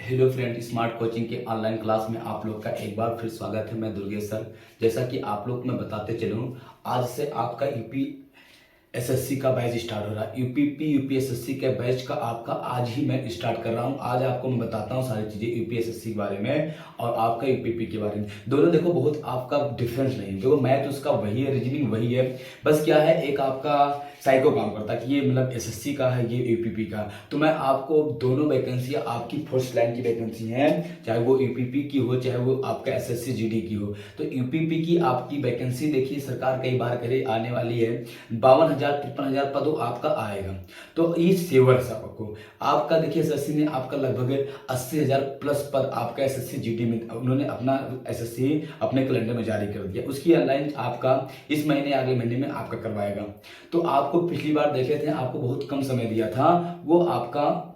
Hello friend, smart coaching के online class में आप लोग का एक बार फिर स्वागत है। मैं दुर्गेश सर। जैसा कि आप लोग मैं बताते चलूँ, आज से आपका यूपी एसएससी का बैच स्टार्ट हो रहा है। यूपीएसएससी के बैच का आपका आज ही मैं स्टार्ट कर रहा हूँ। आज आपको मैं बताता हूँ सारी चीज़ें यूपीएसएससी के बारे में और आपका यूपीपी के बारे में। दोनों देखो बहुत आपका डिफरेंस नहीं है। देखो मैथ उसका वही है, रीजनिंग वही है, बस क्या है एक आपका साइको काम करता है कि ये मतलब एसएससी का है, ये यूपीपी का। तो मैं आपको दोनों वैकेंसियाँ आपकी फर्स्ट लाइन की वैकेंसी हैं, चाहे वो यूपीपी की हो चाहे वो आपका एसएससी जीडी की हो। तो यूपीपी की आपकी वैकेंसी देखिए सरकार कई बार करे आने वाली है, 52,000-53,000 पदों आपका आएगा। तो ये सेवर सबको आपका देखिए एसएससी ने आपका लगभग 80,000 प्लस पद आपका एसएससी जीडी में उन्होंने अपना एसएससी अपने कैलेंडर में जारी कर दिया। उसकी ऑनलाइन आपका इस महीने अगले महीने में आपका करवाएगा। तो आपको पिछली बार देखे थे आपको बहुत कम समय दिया था, वो आपका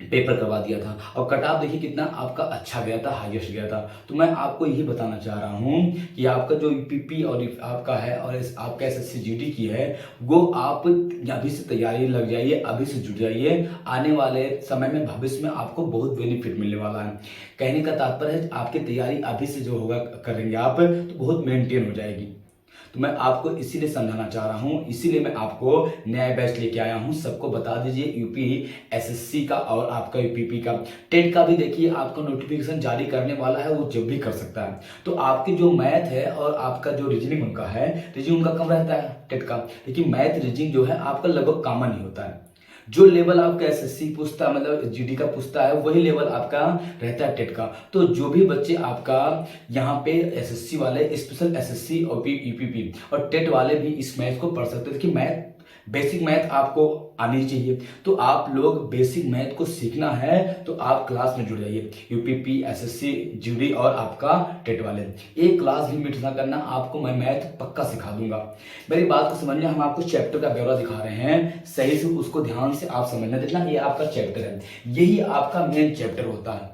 पेपर करवा दिया था और कट ऑफ देखिए कितना आपका अच्छा गया था, हाईएस्ट गया था। तो मैं आपको यही बताना चाह रहा हूं कि आपका जो यूपीपी और आपका है और आपका एसएससी जीडी की है, वो आप अभी से तैयारी लग जाइए, अभी से जुट जाइए। आने वाले समय में भविष्य में आपको बहुत बेनिफिट मिलने वाला है। कहने का तात्पर्य है आपकी तैयारी अभी से जो होगा करेंगे आप तो बहुत मेंटेन हो जाएगी। तो मैं आपको इसीलिए समझाना चाह रहा हूँ, इसीलिए मैं आपको नया बैच लेके आया हूँ। सबको बता दीजिए यूपी एसएससी का और आपका यूपीपी का। टेट का भी देखिए आपका नोटिफिकेशन जारी करने वाला है, वो जब भी कर सकता है। तो आपकी जो मैथ है और आपका जो रीजनिंग उनका है, रीजनिंग उनका कम रहता है टेट का, लेकिन मैथ रीजनिंग जो है आपका लगभग कॉमन ही होता है। जो लेवल आपका एसएससी पूछता है मतलब जीडी का पूछता है, वही लेवल आपका रहता है टेट का। तो जो भी बच्चे आपका यहाँ पे एसएससी वाले, स्पेशल एसएससी और यूपीपी और टेट वाले भी इस मैथ को पढ़ सकते हैं कि मैथ बेसिक मैथ आपको आनी चाहिए। तो आप लोग बेसिक मैथ को सीखना है तो आप क्लास में जुड़ जाइए, यूपीपी एसएससी जीडी और आपका टेट वाले। एक क्लास भी मिस ना करना, आपको मैं मैथ पक्का सिखा दूंगा। मेरी बात को समझना, हम आपको चैप्टर का ब्यौरा दिखा रहे हैं, सही से उसको ध्यान से आप समझना। देखना ये आपका चैप्टर है, यही आपका मेन चैप्टर होता है।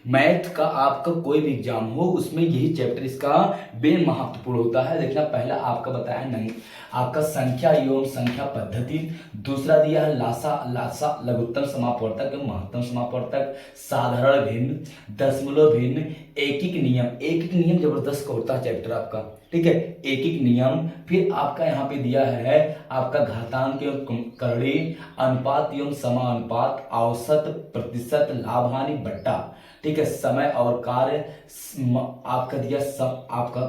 मैथ का आपका कोई भी एग्जाम हो उसमें यही चैप्टर इसका बेन महत्वपूर्ण होता है। देखना पहला आपका बताया नहीं, आपका संख्या एवं संख्या पद्धति। दूसरा दिया है लासा लासा लघुत्तम समापवर्तक एवं महत्तम समापवर्तक, साधारण भिन्न, दशमलव भिन्न, एक नियम। एक नियम जबरदस्त का होता है चैप्टर आपका, ठीक है, एक नियम। फिर आपका यहाँ पे दिया है आपका घातांक एवं करणी, अनुपात एवं समानुपात, औसत, प्रतिशत, लाभ हानि, बट्टा, ठीक है, समय और कार्य। आपका दिया सब आपका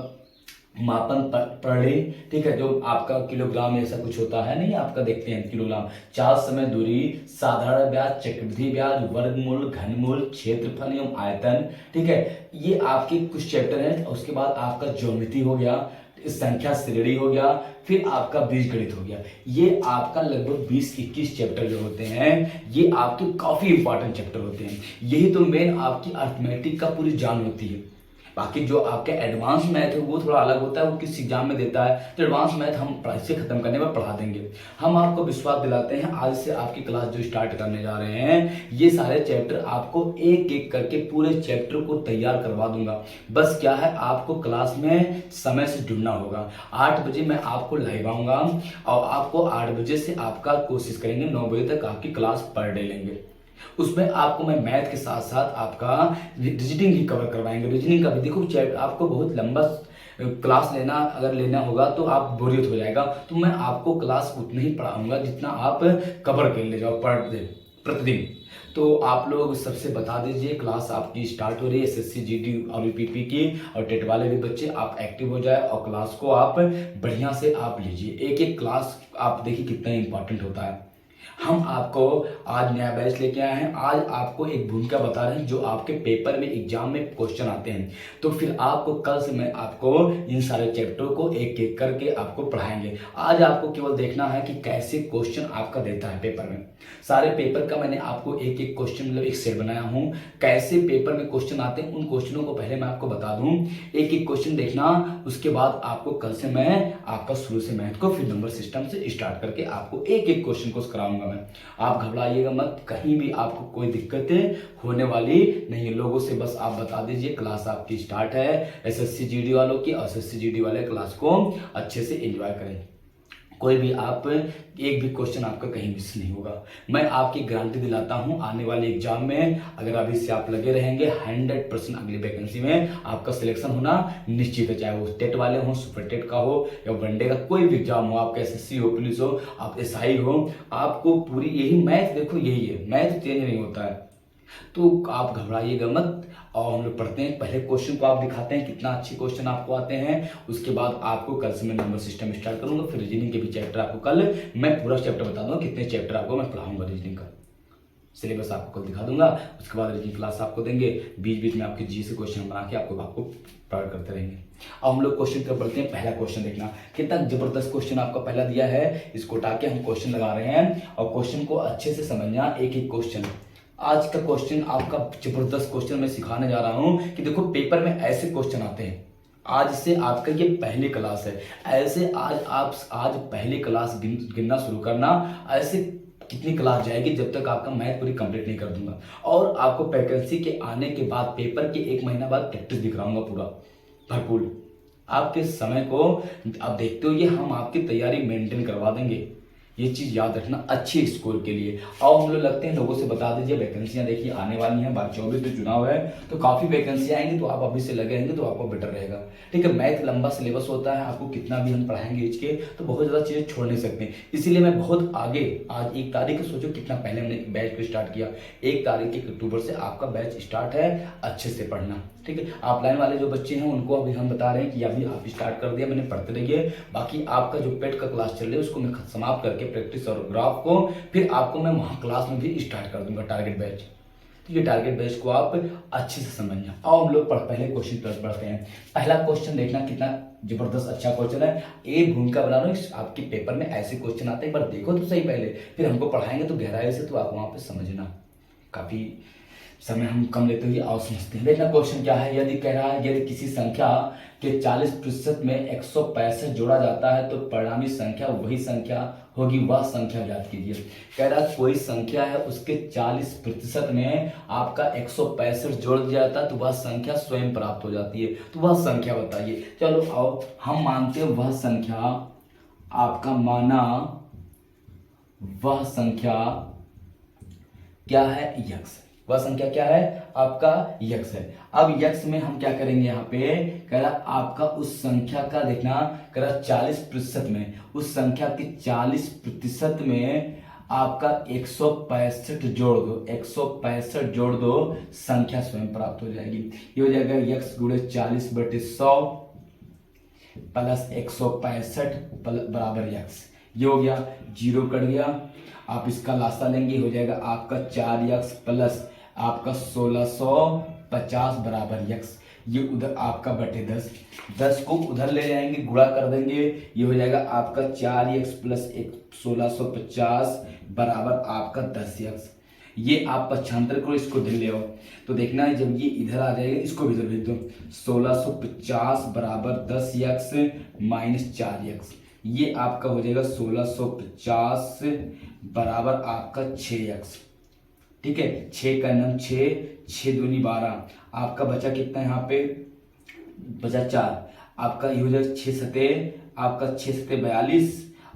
मापन प्रणाली, ठीक है, जो आपका किलोग्राम ऐसा कुछ होता है नहीं, आपका देखते हैं किलोग्राम। चाल, समय, दूरी, साधारण ब्याज, चक्रवृद्धि ब्याज, वर्गमूल, घनमूल, क्षेत्रफल एवं आयतन, ठीक है, ये आपके कुछ चैप्टर हैं। उसके बाद आपका ज्योमेट्री हो गया, संख्या श्रेणी हो गया, फिर आपका बीजगणित हो गया। ये आपका लगभग 20-21 चैप्टर जो होते हैं, ये आपके काफी इंपॉर्टेंट चैप्टर होते हैं। यही तो मेन आपकी अर्थमेटिक का पूरी जान होती है। बाकी जो आपके एडवांस मैथ है वो थोड़ा अलग होता है, वो किस एग्जाम में देता है। तो एडवांस मैथ हम से खत्म करने में पढ़ा देंगे। हम आपको विश्वास दिलाते हैं, आज से आपकी क्लास जो स्टार्ट करने जा रहे हैं, ये सारे चैप्टर आपको एक एक करके पूरे चैप्टर को तैयार करवा दूंगा। बस क्या है, आपको क्लास में समय से जुड़ना होगा। 8 बजे मैं आपको लाइव आऊंगा और आपको 8 बजे से आपका कोशिश करेंगे 9 बजे तक आपकी क्लास पर डे लेंगे। उसमें आपको मैं मैथ के साथ साथ आपका रीजनिंग भी कवर करवाएंगे। रीजनिंग का भी देखो चैप्टर आपको बहुत लंबा क्लास लेना, अगर लेना होगा तो आप बोरियत हो जाएगा। तो मैं आपको क्लास उतना ही पढ़ाऊंगा जितना आप कवर कर ले जाओ पर डे प्रतिदिन। तो आप लोग सबसे बता दीजिए, क्लास आपकी स्टार्ट हो रही है एसएससी जीडी और यूपीपी की, और टेट वाले भी बच्चे आप एक्टिव हो जाए और क्लास को आप बढ़िया से आप लीजिए। एक एक क्लास आप देखिए कितना इंपॉर्टेंट होता है। हम आपको आज नया बैच लेके आए हैं। आज आपको एक भूमिका बता रहे हैं जो आपके पेपर में एग्जाम में क्वेश्चन आते हैं। तो फिर आपको कल से मैं आपको इन सारे चैप्टर को एक एक करके आपको पढ़ाएंगे। आज आपको केवल देखना है कि कैसे क्वेश्चन आपका देता है पेपर में। सारे पेपर का मैंने आपको एक एक क्वेश्चन मतलब एक सेट बनाया हूँ, कैसे पेपर में क्वेश्चन आते हैं उन क्वेश्चनों को पहले मैं आपको बता दूं। एक एक क्वेश्चन देखना, उसके बाद आपको कल से मैं आपका शुरू से मैथ को फिर नंबर सिस्टम से स्टार्ट करके आपको एक एक क्वेश्चन को कराऊंगा मैं। आप घबराइएगा मत, कहीं भी आपको कोई दिक्कतें होने वाली नहीं है। लोगों से बस आप बता दीजिए क्लास आपकी स्टार्ट है एसएससी जीडी वालों की, और एसएससी जीडी वाले क्लास को अच्छे से एंजॉय करें। कोई भी आप एक भी क्वेश्चन आपका कहीं मिस नहीं होगा। मैं आपकी गारंटी दिलाता हूं, आने वाले एग्जाम में अगर अभी से आप लगे रहेंगे 100% अगली वैकेंसी में आपका सिलेक्शन होना निश्चित है। चाहे वो स्टेट वाले हो, सुपर टेट का हो या वनडे का कोई भी एग्जाम हो, आपका एसएससी हो, पुलिस हो, आप एसआई हो, आपको पूरी यही मैथ, देखो यही है, मैथ चेंज नहीं होता है। तो आप घबराइएगा मत, और हम लोग पढ़ते हैं। पहले क्वेश्चन को आप दिखाते हैं कितना अच्छे क्वेश्चन आपको आते हैं, उसके बाद आपको कल से मैं नंबर सिस्टम स्टार्ट करूंगा। फिर रीजनिंग के भी चैप्टर आपको कल मैं पूरा चैप्टर बता दूंगा, कितने चैप्टर आपको मैं पढ़ाऊंगा। रीजनिंग का सिलेबस आपको कल दिखा दूंगा, उसके बाद रीजनिंग क्लास आपको देंगे, बीच बीच में आपके जी से क्वेश्चन बना के आपको प्रोवाइड करते रहेंगे। अब हम लोग क्वेश्चन कर पढ़ते हैं। पहला क्वेश्चन देखना, कितना जबरदस्त क्वेश्चन आपका पहला दिया है, इसको उठा के हम क्वेश्चन लगा रहे हैं और क्वेश्चन को अच्छे से समझना, एक एक क्वेश्चन। आज का क्वेश्चन आपका जबरदस्त क्वेश्चन मैं सिखाने जा रहा हूं कि देखो पेपर में ऐसे क्वेश्चन आते हैं। आज से आपका ये पहली क्लास है, ऐसे आज पहली क्लास गिनना शुरू करना, ऐसे कितनी क्लास जाएगी जब तक आपका मैथ पूरी कंप्लीट नहीं कर दूंगा। और आपको वैकेंसी के आने के बाद पेपर के 1 महीना बाद प्रैक्टिस दिखाऊंगा पूरा भरपूर। आपके समय को आप देखते हो, ये हम आपकी तैयारी मेंटेन करवा देंगे, ये चीज याद रखना अच्छे स्कोर के लिए। और हम लोग लगते हैं लोगों से बता दीजिए, वैकेंसियां देखिए आने वाली हैं, 24 में चुनाव है तो काफी वैकेंसियां आएंगी, तो आप अभी से लगे रहेंगे तो आपको बेटर रहेगा। ठीक है, मैथ लंबा सिलेबस होता है, आपको कितना भी हम पढ़ाएंगे इसके तो बहुत ज्यादा चीजें छोड़ नहीं सकते, इसीलिए मैं बहुत आगे, आज 1 तारीख को सोचो कितना पहले हमने बैच को स्टार्ट किया, 1 तारीख 1 अक्टूबर से आपका बैच स्टार्ट है, अच्छे से पढ़ना। ठीक है, ऑफलाइन वाले जो बच्चे हैं उनको अभी हम बता रहे हैं कि अभी आप स्टार्ट कर दिया, मैंने पढ़ते रहिए। बाकी आपका जो पेट का क्लास चल रहा है उसको मैं समाप्त करके प्रैक्टिस और ग्राफ को फिर आपको मैं वहां क्लास में भी स्टार्ट कर दूंगा, टारगेट बैच। तो ये टारगेट बैच को आप अच्छे से समझना। और हम लोग पहले क्वेश्चन पढ़ते हैं। पहला क्वेश्चन देखना कितना जबरदस्त अच्छा क्वेश्चन है। ए भूमिका बना लो, आपके पेपर में ऐसे क्वेश्चन आते हैं, एक बार देखो तो सही पहले, फिर हमको पढ़ाएंगे तो गहराई से, तो आप वहां पे समझना। काफी समय हम कम लेते हुए और समझते हैं। देखना क्वेश्चन क्या है, यदि कह रहा है यदि किसी संख्या के 40% में 165 जोड़ा जाता है तो परिणामी संख्या वही संख्या होगी, वह संख्या ज्ञात कीजिए। कह रहा है कोई संख्या है, उसके 40% में आपका 165 जोड़ दिया जाता है तो वह संख्या स्वयं प्राप्त हो जाती है, तो वह संख्या बताइए। चलो आओ हम मानते हैं वह संख्या, आपका माना वह संख्या क्या है, यक्स। वह संख्या क्या है आपका, यक्स है। अब यक्स में हम क्या करेंगे, यहाँ पे कह रहा आपका उस संख्या का देखना, कह रहा 40% में, उस संख्या के 40% में आपका 165 जोड़ दो, 165 जोड़ दो, संख्या स्वयं प्राप्त हो जाएगी। ये हो जाएगा यक्स गुणे 40/100 प्लस 165 बराबर यक्स। ये हो गया, जीरो कट गया, आप इसका लासा लेंगे, हो जाएगा आपका 4x प्लस आपका 1650 बराबर यक्स। ये उधर आपका बटे 10, 10 को उधर ले जाएंगे, गुणा कर देंगे, ये हो जाएगा आपका 4x प्लस 1650 बराबर आपका 10x। ये आप पक्षांतर करो, इसको इधर ले आओ, तो देखना है जब ये इधर आ जाएगा इसको भी इधर भेज दो, 1650 बराबर 10x माइनस 4x। ये आपका हो जाएगा 1650 बराबर आपका 6x। ठीक है, 6 का नाम 6, 6 दूनी 12, आपका बचा कितना यहाँ पे, बचा 4, आपका ये हो जाएगा 6 सते, आपका 6 सते 42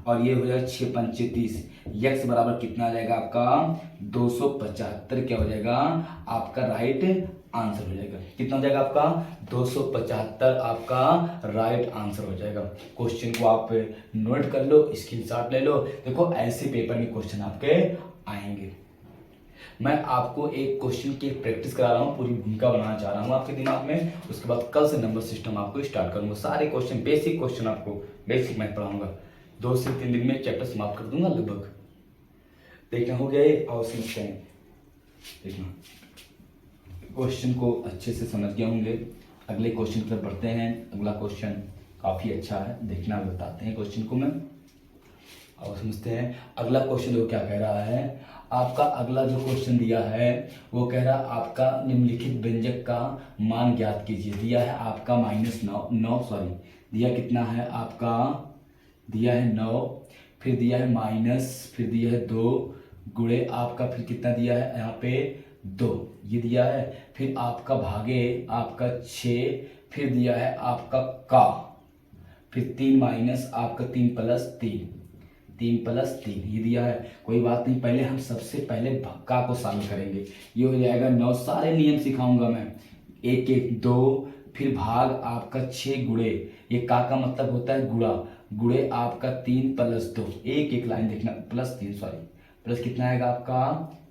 और ये हो जाएगा 6 पंचे 30। यक्स बराबर कितना आ जाएगा आपका 275। क्या हो जाएगा आपका राइट आंसर हो जाएगा, कितना हो जाएगा आपका 275 आपका राइट आंसर हो जाएगा। क्वेश्चन को आप नोट कर लो, स्क्रीनशॉट ले लो। देखो ऐसे पेपर में क्वेश्चन आपके आएंगे। मैं आपको एक क्वेश्चन की प्रैक्टिस करा रहा हूँ, पूरी भूमिका बनाना चाह रहा हूँ आपके दिमाग में, उसके बाद कल से नंबर सिस्टम आपको स्टार्ट करूंगा। सारे क्वेश्चन बेसिक क्वेश्चन आपको बेसिक मैथ पढ़ाऊंगा, 2 से 3 दिन में चैप्टर समाप्त कर दूंगा लगभग। देखना हो गया ये, और समझते हैं। देखना क्वेश्चन को अच्छे से समझ गए होंगे। अगले क्वेश्चन पर बढ़ते हैं। अगला क्वेश्चन काफी अच्छा है, देखना बताते हैं क्वेश्चन को मैं और समझते हैं। अगला क्वेश्चन वो क्या कह रहा है, आपका अगला जो क्वेश्चन दिया है वो कह रहा है आपका निम्नलिखित व्यंजक का मान ज्ञात कीजिए। दिया है आपका -9 सॉरी, दिया कितना है आपका, दिया है 9, फिर दिया है माइनस, फिर दिया है 2 गुणे आपका, फिर कितना दिया है यहाँ पे 2 ये दिया है, फिर आपका भागे आपका 6, फिर दिया है आपका का, फिर 3 माइनस आपका 3 प्लस 3, 3 प्लस 3 ये दिया है, कोई बात नहीं। पहले हम सबसे पहले का को शामिल करेंगे। ये हो जाएगा 9, सारे नियम सिखाऊंगा मैं, 1 1 2, फिर भाग आपका 6 गुणे, ये का मतलब होता है गुणा, गुणे आपका 3 प्लस 2, एक एक लाइन देखना, प्लस 3 सॉरी, प्लस कितना आएगा आपका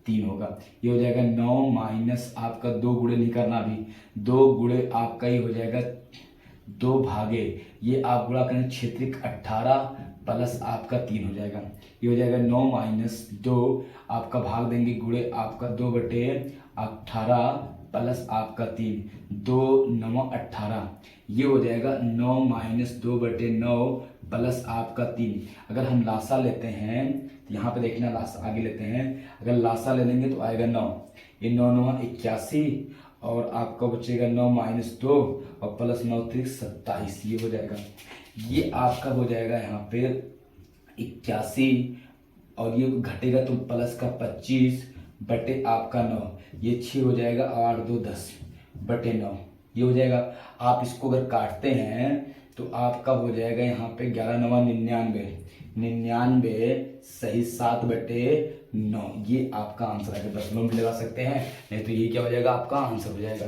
3 होगा। ये हो जाएगा 9 माइनस आपका 2 गुणे नहीं करना अभी, 2 गुणे आपका ये हो जाएगा 2 भागे, ये आप गुणा करें क्षेत्रिक 18 प्लस आपका 3 हो जाएगा। ये हो जाएगा 9 माइनस 2 आपका भाग देंगे गुणे आपका 2/18 प्लस आपका 3, 2 9 18, ये हो जाएगा 9 माइनस 2/9 प्लस आपका 3। अगर हम लासा लेते हैं तो यहाँ पे देखना, लासा आगे लेते हैं, अगर लासा ले लेंगे तो आएगा 9, ये 9 9 81 और आपका बचेगा 9 माइनस 2 और प्लस 9 3 27, ये हो जाएगा। ये आपका हो जाएगा यहाँ पे 81 और ये घटेगा तो प्लस का 25 बटे आपका 9, ये 6 हो जाएगा, 8 2 10 बटे 9, ये हो जाएगा। आप इसको अगर काटते हैं तो आपका हो जाएगा यहाँ पे 11 9 99, 99 सही 7 बटे 9, ये आपका आंसर है। दशमलव भी लगा सकते हैं, नहीं तो ये क्या हो जाएगा आपका आंसर हो जाएगा।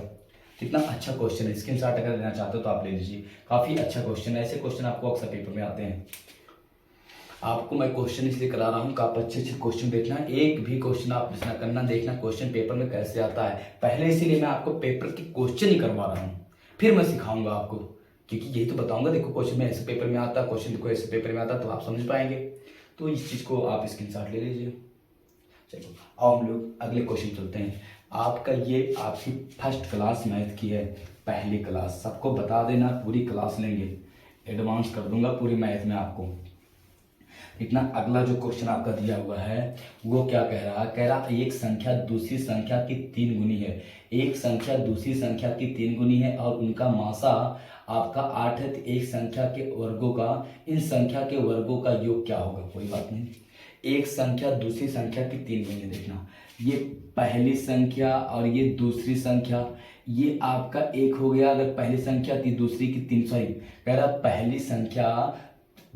कितना अच्छा क्वेश्चन है, स्क्रीनशॉट अगर लेना चाहते हो तो आप ले लीजिए, काफी अच्छा क्वेश्चन है। ऐसे क्वेश्चन आपको अक्सर पेपर में आते हैं। आपको मैं क्वेश्चन इसलिए करा रहा हूँ कि आप अच्छे अच्छे क्वेश्चन देखना, एक भी क्वेश्चन आप मिस ना करना, देखना क्वेश्चन पेपर में कैसे आता है। पहले इसीलिए मैं आपको पेपर के क्वेश्चन ही करवा रहा हूँ, फिर मैं सिखाऊंगा आपको, क्योंकि यही तो बताऊंगा देखो क्वेश्चन में ऐसे पेपर में आता, क्वेश्चन देखो ऐसे पेपर में आता, तो आप समझ पाएंगे। तो इस चीज को आप स्क्रीनशॉट ले लीजिए। चलो आओ हम लोग अगले क्वेश्चन चलते हैं। आपका ये आपकी फर्स्ट क्लास मैथ की है, पहली क्लास, सबको बता देना, पूरी क्लास लेंगे, एडवांस कर दूंगा पूरी मैथ में आपको। इतना अगला जो क्वेश्चन आपका दिया हुआ है वो क्या कह रहा है, कह रहा एक संख्या दूसरी संख्या की 3 गुनी है, एक संख्या दूसरी संख्या की 3 गुनी है और उनका मासा आपका 8 है, तो एक संख्या के वर्गों का, इन संख्या के वर्गों का योग क्या होगा। कोई बात नहीं, एक संख्या दूसरी संख्या की 3 गुनी है, देखना ये पहली संख्या और ये दूसरी संख्या, ये आपका एक हो गया, अगर पहली संख्या थी दूसरी की 3, सॉरी कह रहा पहली संख्या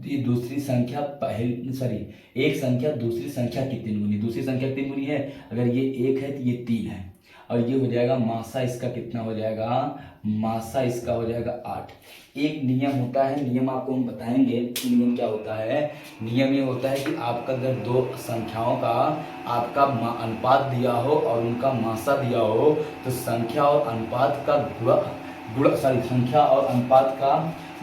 ये दूसरी संख्या पहली, सॉरी एक संख्या दूसरी संख्या की 3 गुनी, दूसरी संख्या 3 गुनी है, अगर ये 1 है तो ये 3 है, और ये हो जाएगा मासा इसका कितना हो जाएगा, मासा इसका हो जाएगा 8। एक नियम होता है, नियम आपको हम बताएंगे, नियम क्या होता है, नियम ये होता है कि आपका अगर दो संख्याओं का आपका अनुपात दिया हो और उनका मासा दिया हो तो संख्या और अनुपात का गुणा संख्या और अनुपात का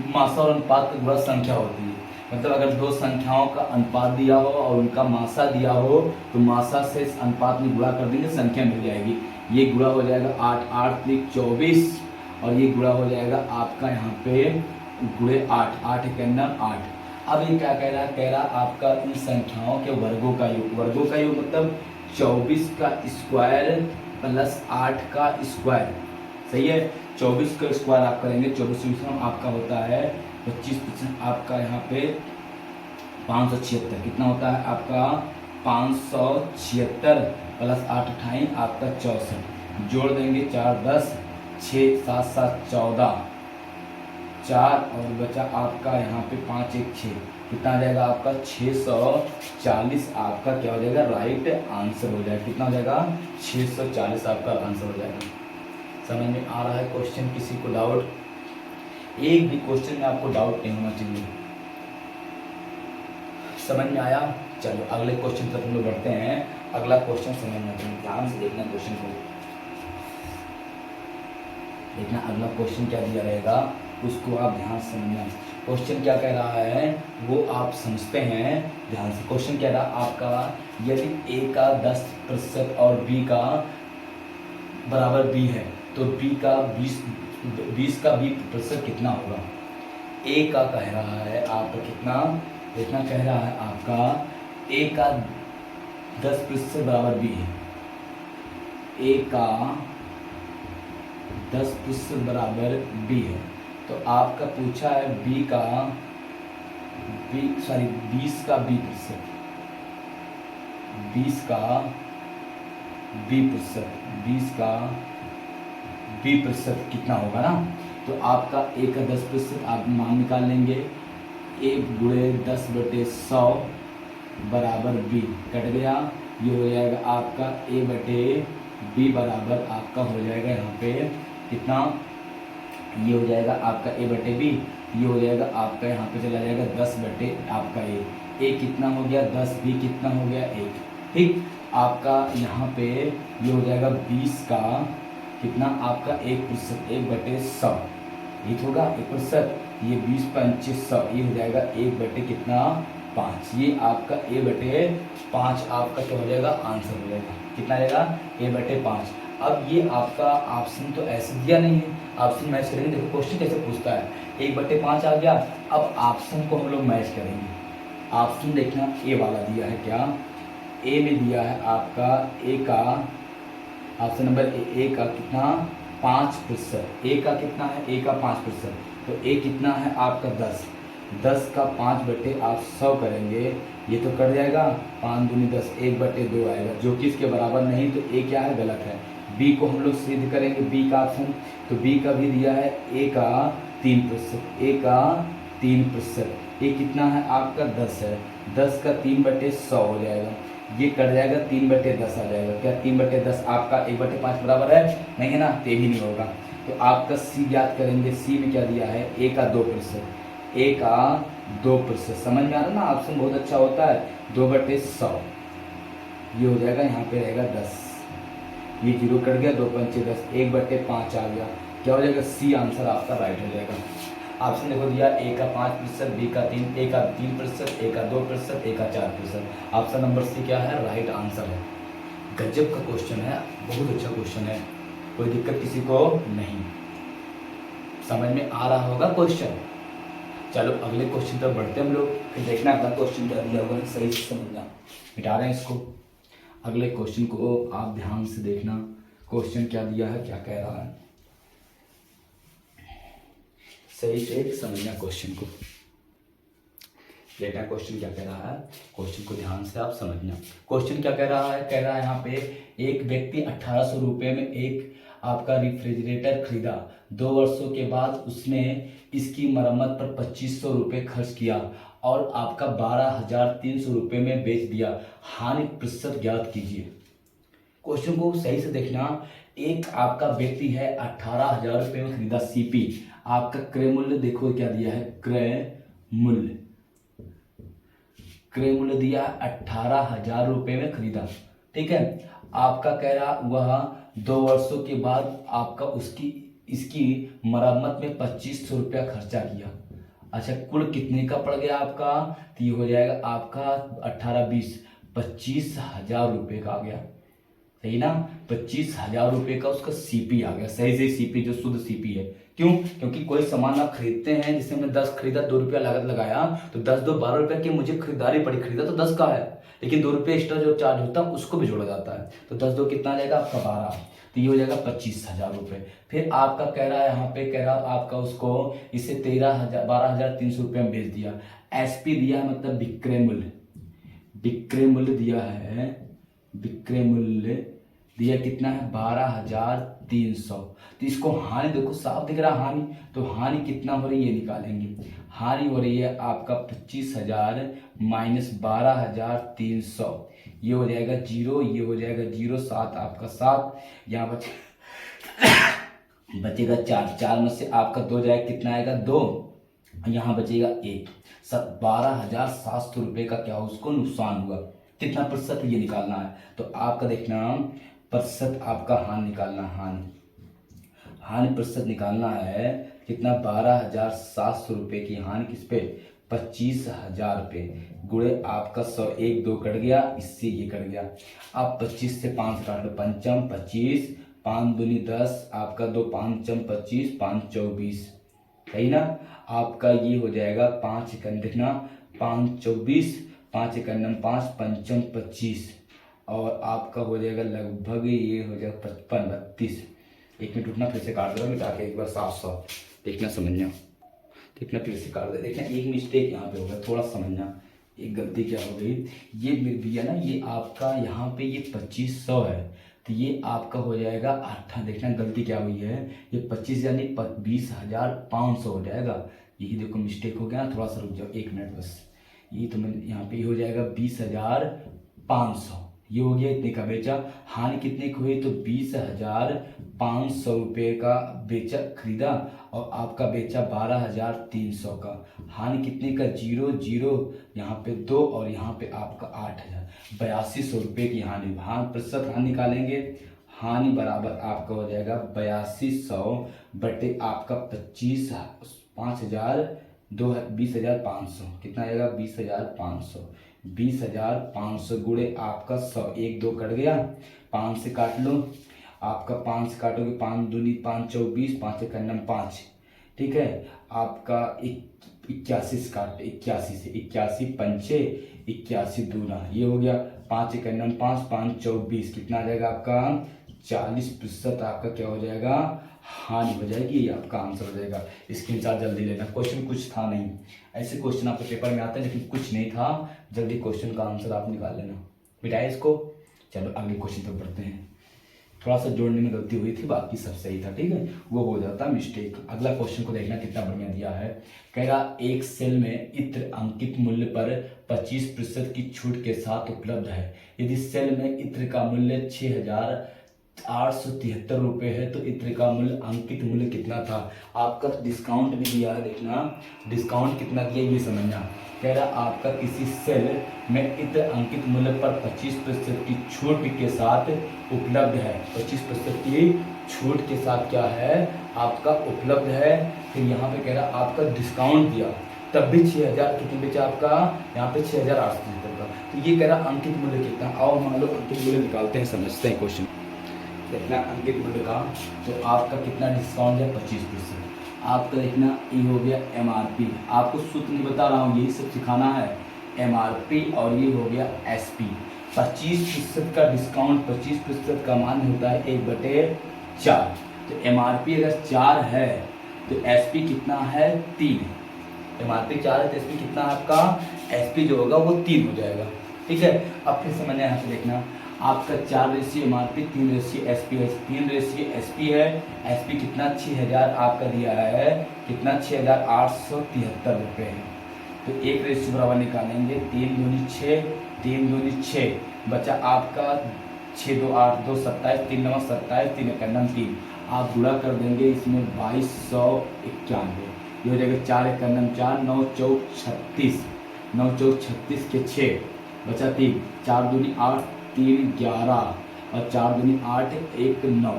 मासा और अनुपात का गुणा संख्या होती है। मतलब अगर दो संख्याओं का अनुपात दिया हो और उनका मासा दिया हो तो मासा से इस अनुपात में गुणा कर देंगे, संख्या मिल जाएगी। ये गुणा हो जाएगा 8 8 3 24 और ये गुणा हो जाएगा आपका यहाँ पे गुणे 8 8 के अंदर 8। अब ये क्या कह रहा है, कह रहा आपका इन संख्याओं के वर्गों का योग, वर्गों का योग मतलब 24 का स्क्वायर प्लस 8 का स्क्वायर, सही है। 24 का स्क्वायर आप करेंगे, 24 आपका होता है 25%, आपका यहाँ पे 576, कितना होता है आपका 576 प्लस 8 28 आपका 64, जोड़ देंगे 4 10 6 7 7 14 4 और बचा आपका यहाँ पे 5 1 6, कितना आ जाएगा आपका 640 आपका क्या हो जाएगा, राइट आंसर हो जाएगा। कितना हो जाएगा 640 आपका आंसर हो जाएगा। समझ में आ रहा है क्वेश्चन, किसी को डाउट, एक भी क्वेश्चन में आपको डाउट नहीं होना चाहिए, समझ में आया। चलो अगले क्वेश्चन तक हम लोग बढ़ते हैं। अगला क्वेश्चन समझना चाहिए, ध्यान से देखना क्वेश्चन को, देखना अगला क्वेश्चन क्या दिया रहेगा उसको आप ध्यान से समझना। क्वेश्चन क्या कह रहा है वो आप समझते हैं ध्यान से। क्वेश्चन कह रहा आपका यदि a का 10% और b का बराबर b है तो b का 20 का 20% कितना होगा। a का कह रहा है आपका कितना, देखना कह रहा है आपका a का 10% बराबर b है, a का 10% बराबर b है, तो आपका पूछा है b का 20 का 20%, 20 का 20% कितना होगा ना। तो आपका a का 10% आप मान निकाल लेंगे, 1 गुणे 10/100 बराबर बी कट गया, ये हो जाएगा आपका ए बटे बी बराबर आपका हो जाएगा यहाँ पे कितना, ये हो जाएगा आपका ए बटे बी, ये हो जाएगा आपका यहाँ पे चला जाएगा 10 बटे आपका ए कितना हो गया 10, बी कितना हो गया 1। ठीक, आपका यहाँ पे ये हो जाएगा 20 का कितना आपका 1%, 1 बटे 100, ठीक होगा 1%, ये 20 पंचे 100, ये हो जाएगा 1 बटे कितना 5, ये आपका ए बटे 5 आपका क्या हो जाएगा आंसर हो जाएगा, कितना आएगा ए बटे 5। अब ये आपका ऑप्शन तो ऐसे दिया नहीं है, ऑप्शन मैच करेंगे, देखो क्वेश्चन कैसे पूछता है, 1 बटे 5 आ गया, अब ऑप्शन को हम लोग मैच करेंगे। ऑप्शन देखना ए वाला दिया है क्या, ए में दिया है आपका ए का ऑप्शन नंबर ए का कितना 5%, ए का कितना है ए का 5%, तो ए कितना है आपका 10, 10 का 5 बटे आप 100 करेंगे, ये तो कट जाएगा 5 दूनी 10, 1 बटे 2 आएगा, जो कि इसके बराबर नहीं, तो ए क्या है गलत है। बी को हम लोग सिद्ध करेंगे, बी का ऑप्शन, तो बी का भी दिया है ए का 3%, ए का 3%, ए कितना है आपका 10 है, 10 का 3 बटे 100 हो जाएगा, ये कट जाएगा 3 बटे 10 आ जाएगा, क्या 3 बटे 10 आपका 1 बटे 5 बराबर है, नहीं है ना, तो भी नहीं होगा। तो आपका सी ज्ञात करेंगे, सी में क्या दिया है ए का 2%, ए का 2%, समझ में आ रहा ना, ऑप्शन बहुत अच्छा होता है, 2 बटे 100, ये हो जाएगा यहाँ पे रहेगा 10, ये 0 कट गया, 2 पंचे 10, 1 बटे 5 आ गया, क्या हो जाएगा सी आंसर आपका राइट हो जाएगा। ऑप्शन देखो दिया ए का 5%, बी का 3, ए का 3%, ए का 2%, ए का 4%, ऑप्शन नंबर सी क्या है राइट आंसर है। गजब का क्वेश्चन है, बहुत अच्छा क्वेश्चन है, कोई दिक्कत किसी को नहीं, समझ में आ रहा होगा क्वेश्चन। चलो अगले क्वेश्चन तक बढ़ते हम लोग, फिर देखना अगला क्वेश्चन क्या दिया होगा, सही से समझना, मिटा रहे हैं इसको। अगले क्वेश्चन को आप ध्यान से देखना, क्वेश्चन क्या दिया है क्या कह रहा है, सही से समझना क्वेश्चन को, देखना क्वेश्चन क्या कह रहा है, क्वेश्चन को ध्यान से आप समझना। क्वेश्चन क्या कह रहा है, कह रहा है यहाँ पे एक व्यक्ति 1800 रुपये में एक आपका रेफ्रिजरेटर खरीदा, 2 वर्षों के बाद उसने इसकी मरम्मत पर 2500 रुपये खर्च किया और आपका 12,300 रुपये में बेच दिया, हानि प्रतिशत ज्ञात कीजिए। क्वेश्चन को सही से देखना, एक आपका व्यक्ति है 18,000 रुपये में खरीदा सीपी, आपका क्रय मूल्य देखो क्या दिया है, क्रय मूल्य दिया 18,000 रुपये में खरीदा, ठीक है। आपका कह रहा वह 2 वर्षों के बाद आपका इसकी मरम्मत में 2500 रुपया खर्चा किया। अच्छा कुल कितने का पड़ गया आपका, तो ये हो जाएगा आपका 18-20 25,000 रुपये का आ गया, सही ना, 25,000 रुपये का उसका सीपी आ गया, सही से सीपी जो शुद्ध सीपी है। क्यों, क्योंकि कोई सामान आप खरीदते हैं, जिससे हमने 10 खरीदा, 2 रुपया लागत लगाया, तो 10 2 12 रुपये की मुझे खरीदारी पड़ी, खरीदा तो 10 का है, लेकिन 2 रुपये एक्स्ट्रा जो चार्ज होता है उसको भी जोड़ा जाता है, तो 10 2 कितना जाएगा आपका 12, तो ये हो जाएगा 25,000 रुपये। फिर आपका कह रहा है यहाँ पे, कह रहा आपका उसको इसे 12,300 रुपये में बेच दिया, एसपी दिया है मतलब विक्रय मूल्य दिया है, विक्रय मूल्य दिया कितना है 12,300, तो इसको हानि देखो साफ दिख रहा हानि, तो हानि कितना हो रही है ये निकालेंगे, हानि हो रही है आपका 25,000 माइनस 12,300, ये हो जाएगा 0, ये हो जाएगा 0, 7 आपका 7, यहाँ बचेगा 4, 4 में से आपका 2 जाएगा, कितना आएगा 2, यहाँ बचेगा 1, 12,700 रुपये का क्या उसको नुकसान हुआ, कितना प्रतिशत ये निकालना है। तो आपका देखना प्रतिशत आपका हानि निकालना, हानि प्रतिशत निकालना है कितना 12,700 रुपये की हानि किस पे 25,000 रुपये गुणे आपका 100, 1 2 कट गया, इससे ये कट गया, आप 25 से 5 काट लो, पंचम 25, 5 दूनी 10, आपका 2 5 25, 5 24, सही ना। आपका ये हो जाएगा 5 एकम देखना 5 24, 5 एकम 5 पंचम 25, और आपका हो जाएगा लगभग ये हो जाएगा 55 32, 1 मिनट उठना फिर से काट दो, मिटा के एक बार 700 देखना समझना, देखना फिर से काट दे, देखना एक मिस्टेक यहाँ पे हो गया, थोड़ा समझना एक गलती क्या हो गई, ये भैया ना ये आपका यहाँ पे ये 2500 है, तो ये आपका हो जाएगा 8, देखना गलती क्या हुई है, ये 25 यानी 20,500 हो जाएगा, यही देखो मिस्टेक हो गया ना, थोड़ा सा रुक जाओ 1 मिनट बस, ये तो मैं यहाँ पे हो जाएगा 20,500, ये हो गया इतने का बेचा। हानि कितने की हुई, तो 20,500 रुपये का बेचा खरीदा और आपका बेचा 12,300 का। हानि कितने का, 0 0, यहाँ पे 2 और यहाँ पे आपका 8,000, 8200 रुपये की हानि। प्रतिशत हानि निकालेंगे, हानि बराबर आपका हो जाएगा 8200 बटे आपका 25, 5,000, 20,500, कितना आएगा 20,500, 20,500 गुणे आपका 100, 1 2 कट गया, 5 से काट लो, आपका 5 से काटोगे 5 दूनी 5 24, 5 एक 5, ठीक है। आपका 81 से काट, 81 से 81 पंचे 81 दूना, ये हो गया 5 एक 5, 5 24, कितना आ जाएगा आपका 40% आपका क्या हो जाएगा, हानि हो जाएगी। ये आपका आंसर हो जाएगा। स्क्रीनशॉट जल्दी लेना। क्वेश्चन कुछ था नहीं, ऐसे क्वेश्चन आपके पेपर में आते हैं लेकिन कुछ नहीं था, जल्दी क्वेश्चन का आंसर आप निकाल लेना। मिटाए इसको, चलो अगले क्वेश्चन पर बढ़ते हैं। थोड़ा सा जोड़ने में गलती हुई थी, बाकी सब सही था, ठीक है, वो हो जाता मिस्टेक। अगला क्वेश्चन को देखना कितना बढ़िया दिया है। कह रहा एक सेल में इत्र अंकित मूल्य पर 25% की छूट के साथ उपलब्ध है। यदि सेल में इत्र का मूल्य 6,873 रुपये है तो इत्र का मूल्य अंकित मूल्य कितना था। आपका डिस्काउंट भी दिया है, देखना डिस्काउंट कितना दिया ये समझना। कह रहा आपका किसी सेल में इत्र अंकित मूल्य पर 25% की छूट के साथ उपलब्ध है, 25% की छूट के साथ क्या है आपका उपलब्ध है। फिर यहाँ पे कह रहा आपका डिस्काउंट दिया, तब भी 6,000 कितने बेचा आपका, यहाँ पे 6,873 का। तो ये कह रहा अंकित मूल्य कितना, आओ मान लो अंकित मूल्य निकालते हैं, समझते हैं क्वेश्चन। देखना अंकित मूल्य का, तो आपका कितना डिस्काउंट है 25%। आपका देखना ये हो गया MRP, आपको सूत्र नहीं बता रहा हूँ, यही सब सिखाना है। MRP और ये हो गया SP। 25% का डिस्काउंट, 25% का मान होता है 1/4। तो MRP अगर 4 है तो SP कितना है 3। MRP 4 है तो SP कितना आपका, SP जो होगा वो 3 हो जाएगा, ठीक है। अब फिर समझना यहाँ से देखना, आपका 4 रेशियो MRP, 3 रेशियो SP है, 3 रेशियो SP है। SP कितना 6,000 आपका दिया है, कितना 6,873 रुपये है। तो 1 रेशियो बराबर निकालेंगे, 3 दूनी 6, 3 दूनी 6, बचा आपका 6 2 8 2 27, 3 9 27, 3 1 3। आप गुणा कर देंगे इसमें 2291, ये हो जाएगा 4 1 4, 9 4 36, 9 4 36 के 6, बचा 3, 4 दूनी 8, 3 11 और 4 दूनी 8 1 9,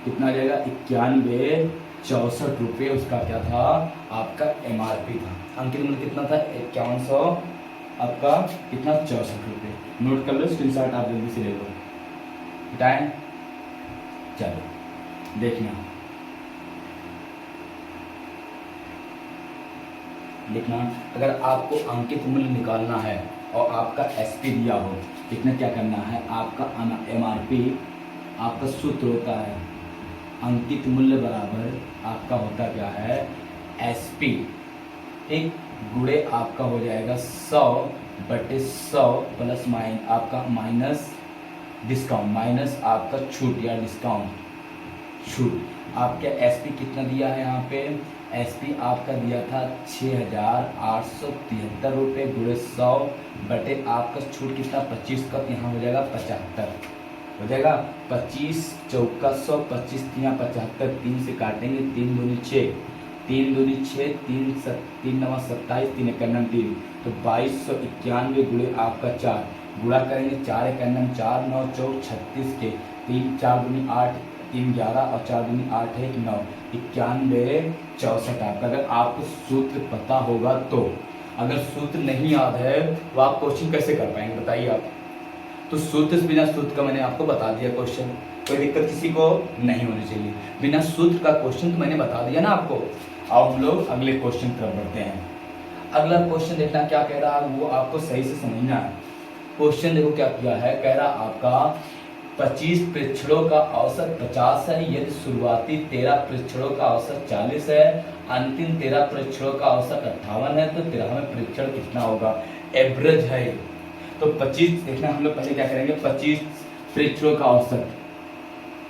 कितना आ जाएगा 9164 रुपये उसका क्या था आपका MRP था। अंकित मूल्य कितना था 5100, आपका कितना 64 रुपये। नोट कर लो, स्क्रीनशॉट आप जल्दी से ले लो, टाइम। चलो देखना, देखना अगर आपको अंकित मूल्य निकालना है और आपका SP दिया हो, इतना क्या करना है, आपका MRP आपका सूत्र होता है अंकित मूल्य बराबर आपका होता क्या है SP, ठीक, गुणे आपका हो जाएगा 100/100 प्लस आपका माइनस डिस्काउंट, माइनस आपका छूट या डिस्काउंट छूट। आपका SP कितना दिया है यहाँ पे, SP आपका दिया था 6,873 रुपये, गुणे 100 बटे आपका छूट कितना 25 का, यहाँ हो जाएगा 75 हो जाएगा। 25 चौका 100, 25 तिया 75, 3 से काटेंगे, 3 दूनी 6, 3 दूनी 6, 3 9 27, 3 1 3, तो 2291 गुणे आपका 4, गुणा करेंगे 4 1 4, 9 4 36 के 3 4 दूनी 8, 3 11 और 4 दूनी 8 1 9, 9164 आपका। अगर आपको सूत्र पता होगा तो, अगर सूत्र नहीं याद है तो आप क्वेश्चन कैसे कर पाएंगे बताइए आप। तो सूत्र से बिना सूत्र का मैंने आपको बता दिया क्वेश्चन, कोई दिक्कत किसी को नहीं होनी चाहिए। बिना सूत्र का क्वेश्चन तो मैंने बता दिया ना आपको। अब हम लोग अगले क्वेश्चन तरफ बढ़ते हैं। अगला क्वेश्चन देखना क्या कह रहा है, वो आपको सही से समझना है। क्वेश्चन देखो क्या किया है, कह रहा आपका 25 परीक्षणों का औसत 50 है, यदि शुरुआती 13 परीक्षणों का औसत 40 है, अंतिम 13 परीक्षणों का औसत 58 है, तो 13वें परीक्षण कितना होगा, एवरेज है। तो 25 देखना, हम लोग पहले क्या करेंगे, 25 परीक्षणों का औसत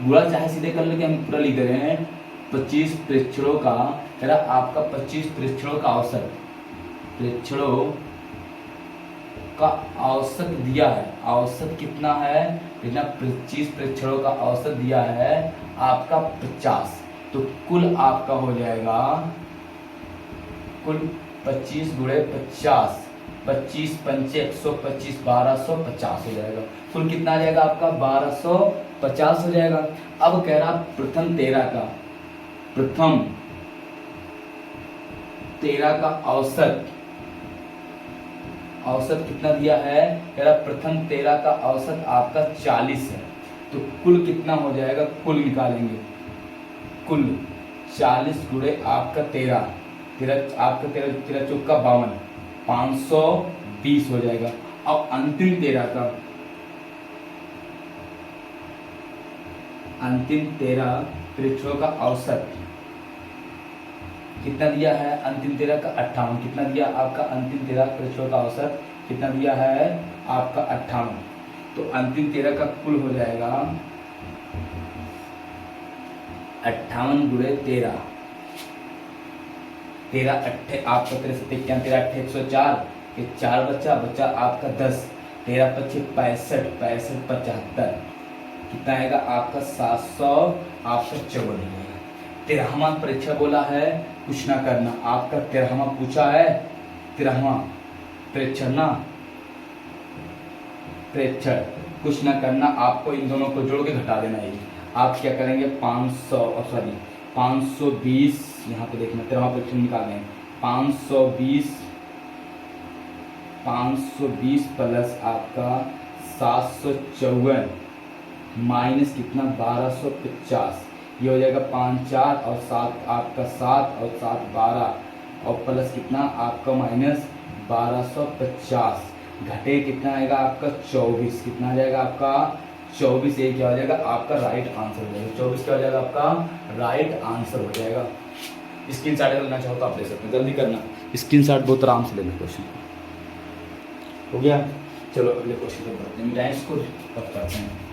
गुणा चाहे सीधे कर लो कि हम पूरा लिख दे रहे हैं। 25 परीक्षणों का कह रहा आपका 25 परीक्षणों का औसत, परीक्षणों का औसत दिया है, औसत कितना है, बिना 25 परीक्षणों का औसत दिया है आपका 50, तो कुल आपका हो जाएगा कुल 25 गुणे 50, 25 पंचे 125, 1250 हो जाएगा। कुल कितना आ जाएगा आपका 1250 हो जाएगा। अब कह रहा प्रथम 13 का औसत कितना दिया है, कह रहा प्रथम 13 का औसत आपका 40 है, तो कुल कितना हो जाएगा, कुल निकालेंगे, कुल 40 गुणे आपका 13 आपका 13 चौका 52, 520 हो जाएगा। अब अंतिम 13 परीक्षणों का औसत कितना दिया है, अंतिम 13 का 58, कितना दिया आपका अंतिम 13 परीक्षणों का औसत कितना दिया है आपका 58, तो अंतिम 13 का कुल हो जाएगा 58 गुणे 13, 13 अट्ठे आपका 13 71, 13 अट्ठे 104, ये 4 बचा आपका 10, 13 पच्चे 65, 65 75, कितना आएगा आपका 700 आपका 54 है। 13वां परीक्षा बोला है, कुछ ना करना, आपका 13वां पूछा है, 13वां परीक्षण ना, परीक्षण कुछ ना करना, आपको इन दोनों को जोड़ के घटा देना है। आप क्या करेंगे 520 यहाँ पे देखना, 13वां परीक्षण निकालें, 520 प्लस आपका 754 माइनस कितना 1250, ये हो जाएगा 5 4 और 7 आपका 7 और 7 12 और प्लस कितना आपका माइनस 1250, घटे कितना आएगा आपका 24, कितना आ जाएगा आपका 24, ये क्या हो जाएगा आपका राइट आंसर हो जाएगा, 24 क्या हो जाएगा आपका राइट आंसर हो जाएगा। स्क्रीनशॉट लेना चाहो तो आप ले सकते हैं, जल्दी करना, स्क्रीनशॉट बहुत आराम से लेना। क्वेश्चन हो गया, चलो अगले क्वेश्चन पर बढ़ते हैं, मिलाएं इसको तब करते हैं।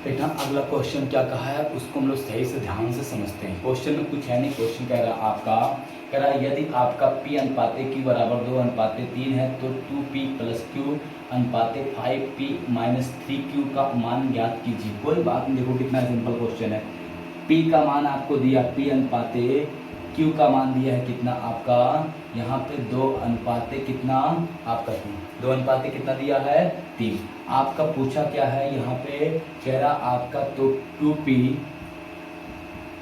बेटा अगला क्वेश्चन क्या कहा है उसको हम लोग सही से ध्यान से समझते हैं। क्वेश्चन में कुछ है नहीं, क्वेश्चन कह रहा आपका, कह रहा यदि आपका P अनुपाते Q बराबर 2 अनुपाते 3 है तो 2P plus Q अनुपाते 5P minus 3Q का मान ज्ञात कीजिए। कोई बात नहीं, देखो कितना सिंपल क्वेश्चन है। P का मान आपको दिया, P अनुपाते Q का मान दिया है कितना आपका, यहाँ पे 2 अनुपाते कितना आपका 3, 2 अनुपाते कितना दिया है 3। आपका पूछा क्या है यहाँ पे, कह रहा आपका तो 2P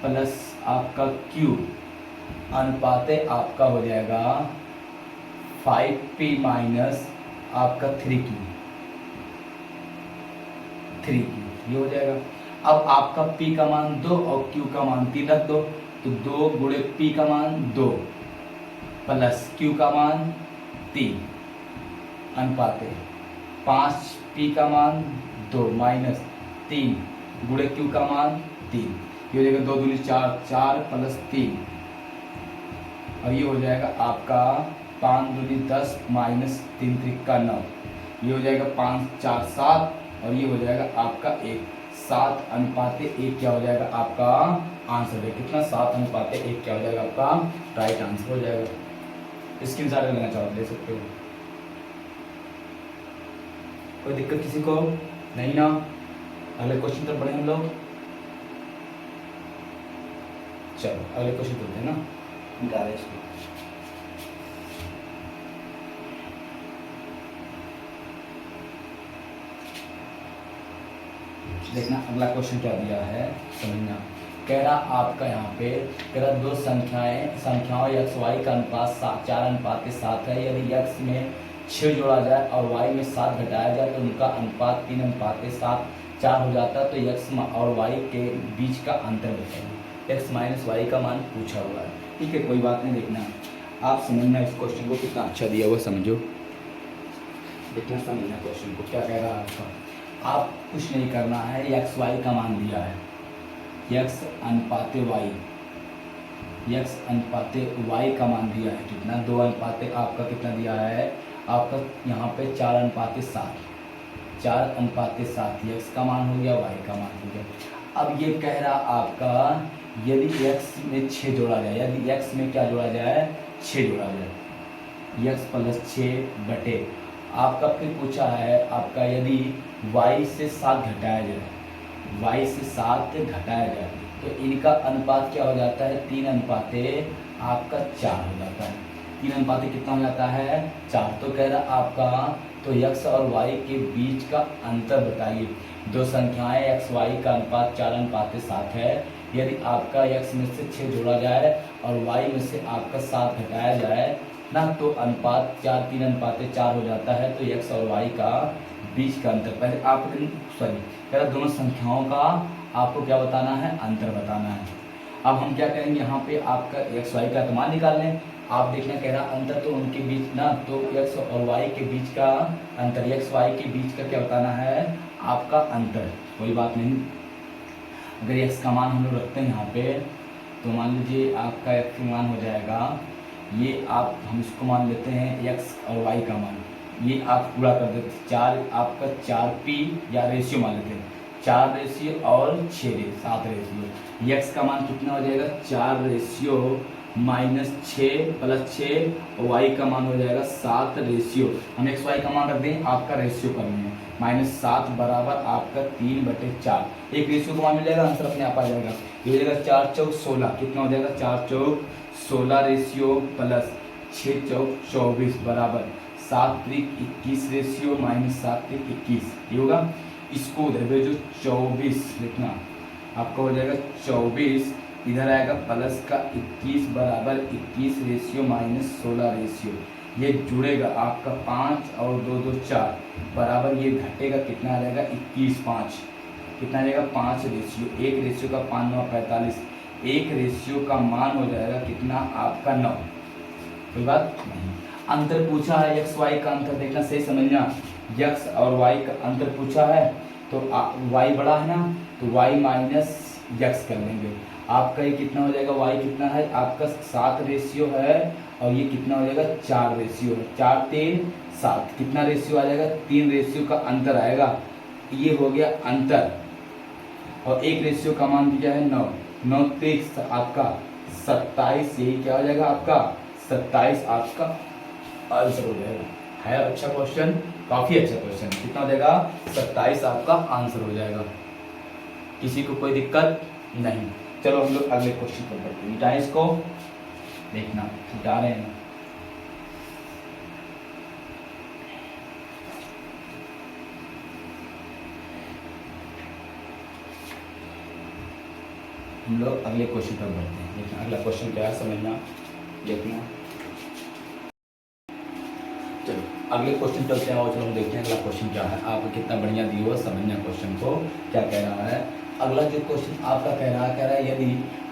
प्लस आपका Q अनुपाते आपका हो जाएगा 5P माइनस आपका 3Q, ये हो जाएगा। अब आपका P का मान 2 और Q का मान 3 रख दो, तो 2 गुणे P का मान 2 प्लस Q का मान 3 अनुपाते 5P का मान 2 माइनस 3 गुणे Q का मान 3, ये हो जाएगा 2 दूनी 4, 4 प्लस 3 और ये हो जाएगा आपका 5 दूनी 10 माइनस 3 त्रिका 9, ये हो जाएगा 5 4 7 और ये हो जाएगा आपका 1, 7 अनुपाते 1 क्या हो जाएगा आपका आंसर है, कितना 7 अनुपाते 1 क्या हो जाएगा आपका राइट आंसर हो जाएगा। स्क्रीनशॉट लेना चाहो ले सकते हो, कोई दिक्कत किसी को नहीं ना। अगले क्वेश्चन पर बढ़े हम लोग, चलो अगले क्वेश्चन पर ना निकाले इसको। देखना अगला क्वेश्चन क्या दिया है समझना। कह रहा आपका यहाँ पे कह रहा दो संख्याओं एक्स वाई का अनुपात 4 अनुपात 7 है। यदि एक्स में 6 जोड़ा जाए और वाई में 7 घटाया जाए तो उनका अनुपात 3 अनुपात 7 4 हो जाता है। तो एक्स और वाई के बीच का अंतर बताइए। एक्स माइनस वाई का मान पूछा हुआ है, ठीक है कोई बात नहीं। देखना आप समझना इस क्वेश्चन को कितना अच्छा दिया हुआ समझो, देखना समझना क्वेश्चन को क्या कह रहा है आपका। आप कुछ नहीं करना है, एक्स वाई का मान दिया है, एक्स अनुपाते वाई, एक्स अनुपाते वाई का मान दिया है कितना 2 अनुपाते आपका कितना दिया है आपका यहाँ पे 4 अनुपाते 7, 4 अनुपाते 7 एक्स का मान हो गया वाई का मान हो गया। अब ये कह रहा आपका यदि x में 6 जोड़ा जाए, यदि x में क्या जोड़ा जाए, 6 जोड़ा जाए, x प्लस 6 बटे आपका फिर पूछा है आपका यदि y से 7 घटाया जाए, y से 7 घटाया जाए तो इनका अनुपात क्या हो जाता है, 3 अनुपाते आपका 4 हो जाता है। 3 अनुपाते कितना हो जाता है, 4। तो कह रहा आपका तो x और y के बीच का अंतर बताइए। दो संख्याएं x y का अनुपात 4 अनुपाते 7 है। यदि आपका x में से 6 जोड़ा जाए और y में से आपका 7 घटाया जाए ना तो अनुपात 4 3 अनुपाते 4 हो जाता है। तो x और y का बीच का अंतर, पहले आप कह रहा दोनों संख्याओं का आपको क्या बताना है, अंतर बताना है। अब हम क्या करेंगे, यहाँ पे आपका x y का मान निकाल लें। आप देखना कह रहा अंतर तो उनके बीच ना, तो x और y के बीच का अंतर, x y के बीच का क्या बताना है, आपका अंतर। कोई बात नहीं, अगर x का मान हम लोग रखते हैं यहाँ पे तो मान लीजिए आपका x का मान हो जाएगा, ये आप हम इसको मान लेते हैं x और y का मान, ये आप पूरा कर देते 4 आपका 4p या रेशियो मान लेते हैं, 4 रेशियो और 7 रेशियो। x का मान कितना हो जाएगा, 4 रेशियो माइनस 6 प्लस 6 और y का मान हो जाएगा 7 रेशियो। हम x y का मान रख देंगे, आपका रेशियो करनी है, माइनस 7 बराबर आपका 3/4। एक रेशियो का मान मिल जाएगा, आंसर अपने आप आ जाएगा। ये हो जाएगा 4 चौक 16, कितना हो जाएगा, 4 चौक 16 रेशियो प्लस 6 चौक 24 बराबर 7 त्रिक 21 रेशियो माइनस 7 त्रिक 21। ये होगा, इसको उधर भेजो 24 लिखना, आपका हो जाएगा 24, इधर आएगा प्लस का 21 बराबर 21 रेशियो माइनस 16 रेशियो। ये जुड़ेगा आपका 5 और 2 2 4 बराबर, ये घटेगा कितना आ जाएगा 21 5, कितना आ जाएगा 5 रेशियो, एक रेशियो का 5 9 45, एक रेशियो का मान हो जाएगा कितना आपका 9। कोई बात नहीं। अंतर पूछा है x y का अंतर देखना, सही समझना, x और y का अंतर पूछा है तो y बड़ा है ना, तो y माइनस x कर लेंगे। आपका ये कितना हो जाएगा, y कितना है आपका 7 रेशियो है और ये कितना हो जाएगा 4 रेशियो है, 4 3 7, कितना रेशियो आ जाएगा, 3 रेशियो का अंतर आएगा। ये हो गया अंतर, और एक रेशियो का मान दिया है 9, 9 3 आपका 27, यही क्या हो जाएगा आपका 27 आपका आंसर हो जाएगा। है अच्छा क्वेश्चन, काफी अच्छा क्वेश्चन, कितना हो जाएगा 27 आपका आंसर हो जाएगा। किसी को कोई दिक्कत नहीं। चलो हम लोग अगले क्वेश्चन पर बढ़ते हैं, मिटाएं इसको, देखना मिटा रहे हैं। हम लोग अगले क्वेश्चन पर बढ़ते हैं, देखना अगला क्वेश्चन क्या है, समझना देखना। चलो अगले क्वेश्चन चलते हैं और चलो हम देखते हैं अगला क्वेश्चन क्या है। आपको कितना बढ़िया दिया हुआ, समझना क्वेश्चन को क्या कह रहा है। अगला जो क्वेश्चन आपका कह रहा है यदि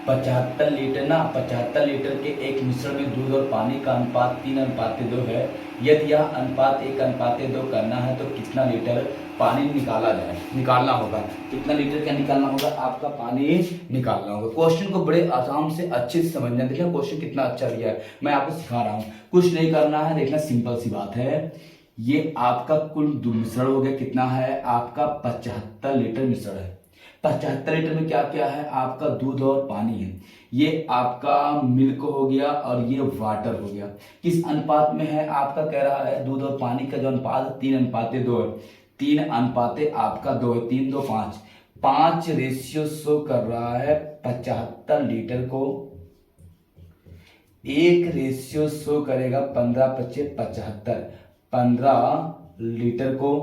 75 लीटर ना 75 लीटर के एक मिश्रण में दूध और पानी का अनुपात 3:2 है। यदि यह अनुपात 1:2 करना है तो कितना लीटर पानी निकालना होगा। कितना लीटर क्या निकालना होगा, आपका पानी निकालना होगा। क्वेश्चन को बड़े आराम से अच्छे से समझना। देखना क्वेश्चन कितना अच्छा दिया है, मैं आपको सिखा रहा हूँ, कुछ नहीं करना है। देखना सिंपल सी बात है, ये आपका कुल मिश्रण हो गया, कितना है आपका 75 लीटर मिश्रण है। 75 लीटर में क्या क्या है, आपका दूध और पानी है। ये आपका मिल्क हो गया और ये वाटर हो गया। किस अनुपात में है, आपका कह रहा है दूध और पानी का जो अनुपात 3:2 है। 3:2 आपका 2 है, 3 2 5, 5 रेशियो शो कर रहा है 75 लीटर को। एक रेशियो शो करेगा 15/5 = 15 लीटर को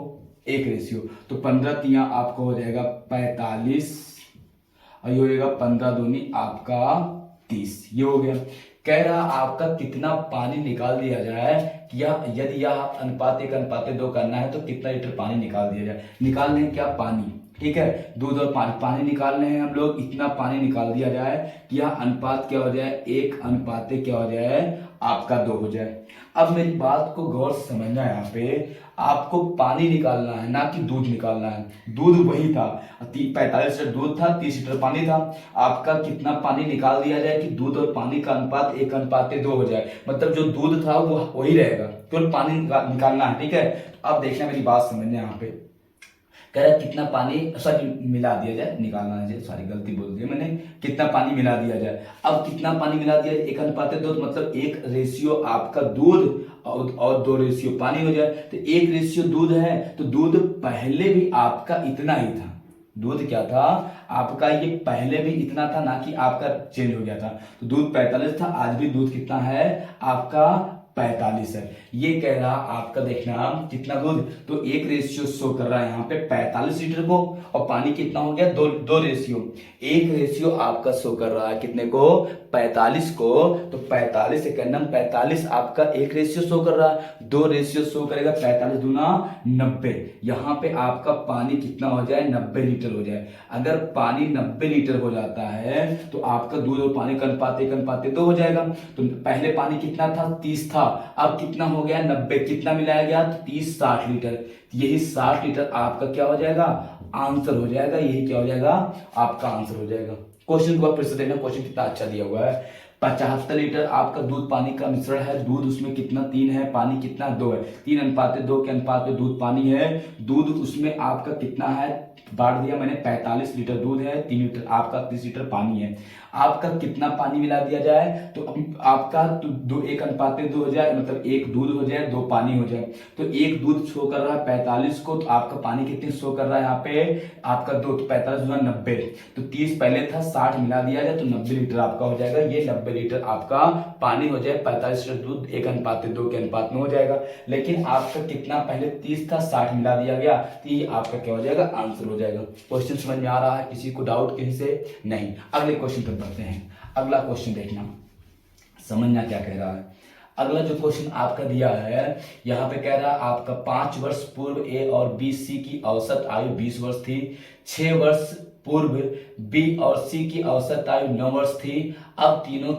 एक रेशियो। तो 15 तिया आपको हो जाएगा 45 और ये हो जाएगा 15 दूनी आपका 30। ये हो गया। कह रहा आपका कितना पानी निकाल दिया जाए कि यदि यह अनुपात 1:2 करना है तो कितना लीटर पानी निकाल दिया जाए। निकालने हैं क्या, पानी, ठीक है, दूध और पानी निकालने हैं हम लोग। इतना पानी निकाल दिया जाए कि यह अनुपात क्या हो जाए, 1:2 क्या हो जाए आपका 2 हो जाए। अब मेरी बात को गौर से समझना, यहाँ पे आपको पानी निकालना है ना कि दूध निकालना है। दूध वही था, 45 लीटर दूध था, 30 लीटर पानी था। आपका कितना पानी निकाल दिया जाए कि दूध और पानी का अनुपात 1:2 हो जाए। मतलब जो दूध था वो वही रहेगा, केवल पानी निकालना है, ठीक है। अब देखना मेरी बात समझना, यहाँ पे कह रहा है कितना पानी, सॉरी मिला दिया जाए, निकालना है, सॉरी गलती बोल दी मैंने, कितना पानी मिला दिया जाए। अब कितना पानी मिला दिया जाए, 1:2, मतलब 1 रेशियो आपका दूध और 2 रेशियो पानी हो जाए। तो 1 रेशियो दूध है, तो दूध पहले भी आपका इतना ही था। दूध क्या था आपका, ये पहले भी इतना था, ना कि आपका चेंज हो गया था। तो दूध 45 था, आज भी दूध कितना है आपका 45 है। ये कह रहा आपका देखना कितना दूध, तो 1 रेशियो शो कर रहा है यहाँ पे 45 लीटर को, और पानी कितना हो गया, दो रेशियो। 1 रेशियो आपका शो कर रहा है कितने को, 45 को। तो 45 सेकंड 45 आपका 1 रेशियो शो कर रहा है, 2 रेशियो शो करेगा, 45 दूना 90। यहाँ पे आपका पानी कितना हो जाए, 90 लीटर हो जाए। अगर पानी 90 लीटर हो जाता है तो आपका दूध और पानी का अनुपात 1:2 हो जाएगा। तो पहले पानी कितना था, 30 था, अब कितना हो गया 90, कितना मिलाया गया, तो 30 60 लीटर। यही 60 लीटर आपका क्या हो जाएगा, आंसर हो जाएगा। यही क्या हो जाएगा, आपका आंसर हो जाएगा। क्वेश्चन को फिर से देखना, क्वेश्चन कितना अच्छा दिया हुआ है। 75 लीटर आपका दूध पानी का मिश्रण है, दूध उसमें कितना 3 है, पानी कितना 2 है, 3:2 के अनुपात में दूध पानी है। दूध उसमें आपका कितना है, बांट दिया मैंने, 45 लीटर दूध है, 3 लीटर आपका 30 लीटर पानी है। आपका कितना पानी मिला दिया जाए, तो आपका तो 1:2 हो जाए, मतलब 1 दूध हो जाए 2 पानी हो जाए। तो 1 दूध शो कर रहा है 45 को, तो आपका पानी कितने शो कर रहा है यहाँ पे आपका 2, तो 45 गुना 90, तो 30 पहले था, 60 मिला दिया जाए तो 90 लीटर आपका हो जाएगा। ये 90 लीटर आपका पानी हो जाए, 45 लीटर दूध 1:2 के अनुपात में हो जाएगा। लेकिन आपका कितना पहले 30 था, 60 मिला दिया गया, तो ये आपका क्या हो जाएगा, आंसर हो जाएगा। क्वेश्चन समझ में आ रहा है, किसी को डाउट कहीं से नहीं। अगले क्वेश्चन पर बढ़ते हैं। अगला क्वेश्चन देखना, समझना क्या कह रहा है। अगला जो क्वेश्चन आपका दिया है, यहाँ पे कह रहा है आपका 5 वर्ष पूर्व ए और बी सी की औसत आयु 20 वर्ष थी। 6 वर्ष पूर्व बी और सी की औसत आयु 9 वर्ष थी। अब तीनों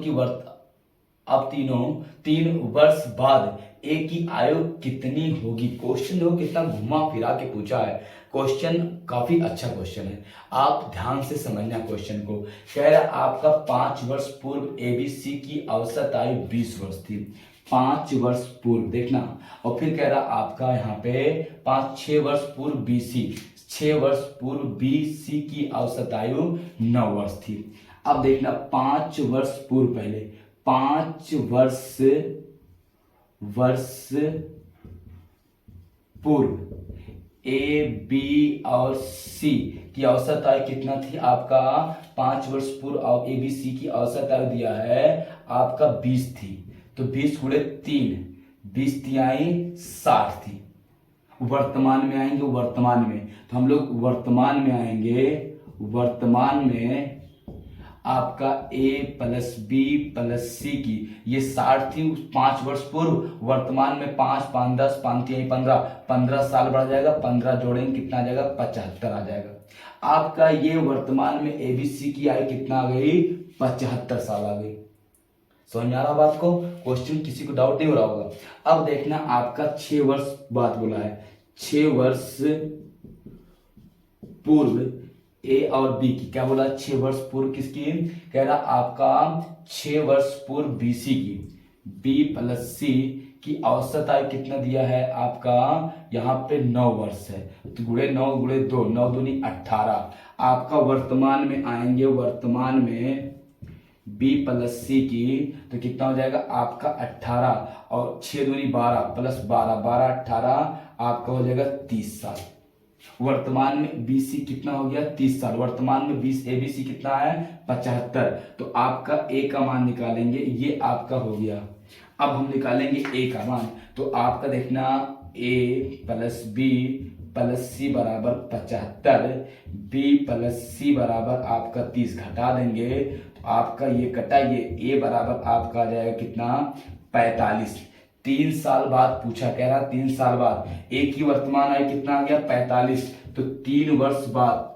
3 वर्ष बाद ए की आयु कितनी होगी। क्वेश्चन देखो कितना घुमा फिरा के पूछा है। क्वेश्चन काफी अच्छा क्वेश्चन है, आप ध्यान से समझना क्वेश्चन को। कह रहा आपका 5 वर्ष पूर्व एबीसी की औसत आयु 20 वर्ष थी। 5 वर्ष पूर्व देखना, और फिर कह रहा आपका यहाँ पे 6 वर्ष पूर्व बीसी, 6 वर्ष पूर्व बीसी की औसत आयु 9 वर्ष थी। अब देखना 5 वर्ष पूर्व, पहले 5 वर्ष पूर्व ए बी और सी की औसत आयु कितना थी आपका, 5 वर्ष पूर्व और ए बी सी की औसत आयु दिया है आपका 20 थी। तो 20 गुणे 3, 20 तिहाई 60 थी। वर्तमान में आएंगे, वर्तमान में तो हम लोग वर्तमान में आएंगे। वर्तमान में आपका ए प्लस बी प्लस सी की ये 60 थी 5 वर्ष पूर्व। वर्तमान में 5 5 10 5 3 15, 15 साल बढ़ जाएगा, 15 जोड़ेंगे कितना आ जाएगा, 75 आ जाएगा। आपका ये वर्तमान में एबीसी की आयु कितना आ गई, 75 साल आ गई। समझ में आ रहा बात को, क्वेश्चन किसी को डाउट नहीं हो रहा होगा। अब देखना आपका 6 वर्ष बात बोला है, 6 वर्ष पूर्व ए और बी की, क्या बोला, 6 वर्ष पूर्व किसकी, कह रहा आपका 6 वर्ष पूर्व बीसी की, बी प्लस सी की औसत आयु कितना दिया है आपका, यहाँ पे 9 वर्ष है। तो गुणे 9 गुणे 2, 9 दूनी 18। आपका वर्तमान में आएंगे, वर्तमान में बी प्लस सी की तो कितना हो जाएगा आपका 18, और 6 दूनी 12 प्लस 12, 12 18 आपका हो जाएगा 30 साल। वर्तमान में बीसी कितना हो गया, 30 साल। वर्तमान में 20 एबीसी कितना है, 75। तो आपका ए का मान निकालेंगे, ये आपका हो गया। अब हम निकालेंगे ए का मान, तो आपका देखना ए प्लस बी प्लस सी बराबर 75, बी प्लस सी बराबर आपका 30, घटा देंगे तो आपका ये कटा, ये ए बराबर आपका आ जाएगा कितना, 45। 3 साल बाद पूछा, कह रहा 3 साल बाद ए की वर्तमान आयु कितना आ गया, 45। तो 3 वर्ष बाद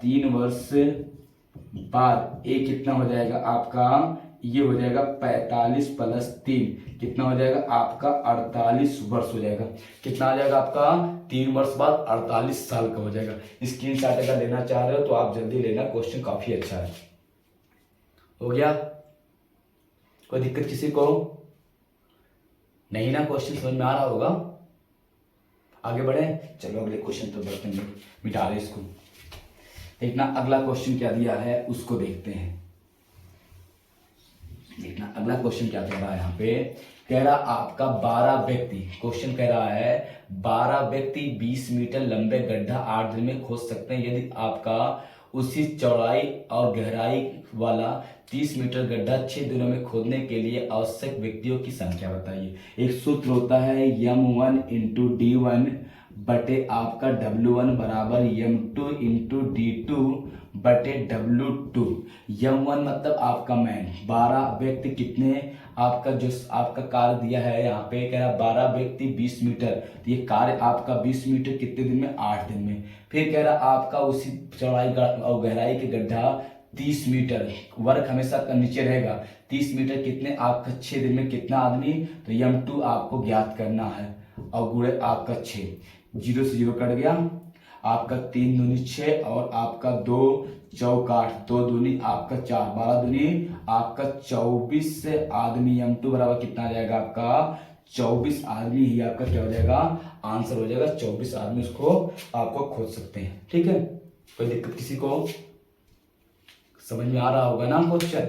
ए कितना हो जाएगा आपका, ये हो जाएगा 45 प्लस 3 कितना हो जाएगा आपका 48 वर्ष हो जाएगा। कितना आ जाएगा आपका, 3 वर्ष बाद 48 साल का हो जाएगा। स्क्रीनशॉट अगर लेना चाह रहे हो तो आप जल्दी लेना, क्वेश्चन काफी अच्छा है। हो गया, कोई दिक्कत किसी को नहीं ना, क्वेश्चन समझ में आ रहा होगा। आगे बढ़े, चलो अगले क्वेश्चन पे बढ़ते हैं, मिटा रहे इसको। देखना अगला क्वेश्चन क्या दिया है उसको देखते हैं। देखना अगला क्वेश्चन क्या कह रहा है यहाँ पे, कह रहा आपका 12 व्यक्ति, क्वेश्चन कह रहा है 12 व्यक्ति 20 मीटर लंबे गड्ढा 8 दिन में खोद सकते हैं यदि आपका उसी चौड़ाई और गहराई वाला 30 मीटर गड्ढा 6 दिनों में खोदने के लिए आवश्यक व्यक्तियों की संख्या बताइए। एक सूत्र होता है M1 इंटू D1 बटे आपका W1 बराबर M2 इंटू D2 बटे W2। M1 मतलब आपका मैन, 12 व्यक्ति कितने, आपका जो आपका कार्य दिया है यहाँ पे कह रहा 12 व्यक्ति 20 मीटर, तो ये कार्य आपका 20 मीटर कितने दिन में, 8 दिन में। फिर कह रहा आपका उसी चौड़ाई और गहराई के गड्ढा 30 मीटर, वर्ग हमेशा नीचे रहेगा, 30 मीटर कितने आपका 6 दिन में कितना आदमी, तो M2 आपको ज्ञात करना है और गुणे आपका 6, 0 से 0 कट गया, आपका 3 दूनी 6 और आपका 2 चौक 8, 2 दूनी आपका 4, 12 दूनी आपका 24 से आदमी M2 बराबर कितना आ जाएगा आपका 24 आदमी ही आपका क्या हो जाएगा, आंसर हो जाएगा 24 आदमी उसको आपको खोज सकते हैं। ठीक है, कोई दिक्कत किसी को, समझ में आ रहा होगा ना क्वेश्चन,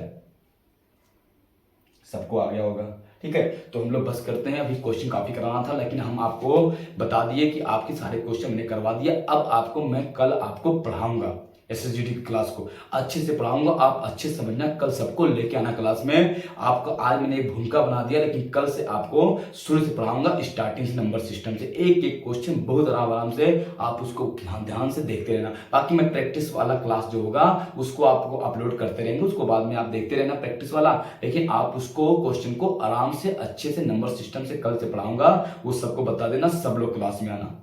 सबको आ गया होगा। ठीक है, तो हम लोग बस करते हैं, अभी क्वेश्चन काफी कराना था लेकिन हम आपको बता दिए कि आपके सारे क्वेश्चन मैंने करवा दिया। अब आपको मैं कल आपको पढ़ाऊंगा एसएसजीडी की क्लास को अच्छे से पढ़ाऊंगा, आप अच्छे समझना, कल सबको लेके आना क्लास में। आपको आज मैंने एक भूमिका बना दिया लेकिन कल से आपको शुरू से पढ़ाऊंगा, स्टार्टिंग से नंबर सिस्टम से, एक एक क्वेश्चन बहुत आराम से आप उसको ध्यान से देखते रहना। बाकी मैं प्रैक्टिस वाला क्लास जो होगा उसको आपको अपलोड करते रहेंगे, उसको बाद में आप देखते रहना प्रैक्टिस वाला, लेकिन आप उसको क्वेश्चन को आराम से अच्छे से नंबर सिस्टम से कल से पढ़ाऊंगा, वो सबको बता देना, सब लोग क्लास में आना,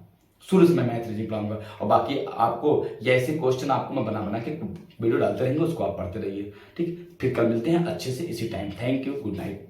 शुरू से मैं मैथ रीजनिंग पढ़ाऊंगा। और बाकी आपको ये ऐसे क्वेश्चन आपको मैं बना के वीडियो डालते रहेंगे, उसको आप पढ़ते रहिए। ठीक, फिर कल मिलते हैं अच्छे से इसी time. Thank you, good night.